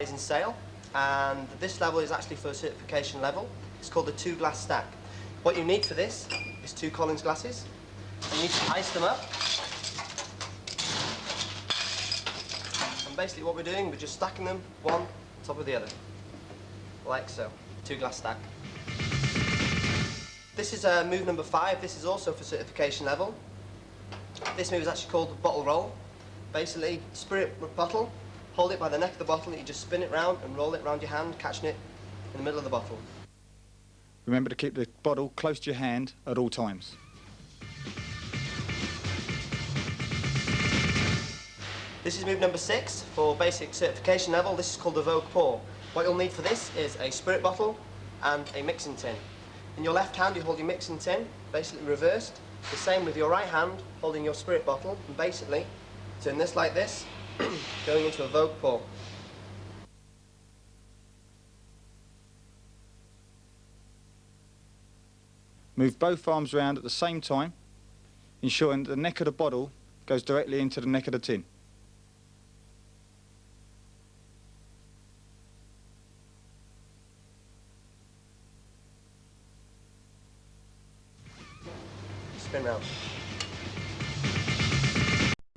Is in sale, and this level is actually for a certification level. It's called the 2 glass stack. What you need for this is 2 Collins glasses. You need to ice them up, and basically what we're doing, we're just stacking them one on top of the other, like so. 2 glass stack. This is move number 5. This is also for certification level. This move is actually called the bottle roll. Basically, spirit bottle. Hold it by the neck of the bottle, you just spin it round and roll it around your hand, catching it in the middle of the bottle. Remember to keep the bottle close to your hand at all times. This is move number 6 for basic certification level. This is called the Vogue Pour. What you'll need for this is a spirit bottle and a mixing tin. In your left hand you hold your mixing tin, basically reversed. The same with your right hand, holding your spirit bottle, and basically turn this like this, going into a Vogue Pour. Move both arms around at the same time, ensuring that the neck of the bottle goes directly into the neck of the tin. Spin round.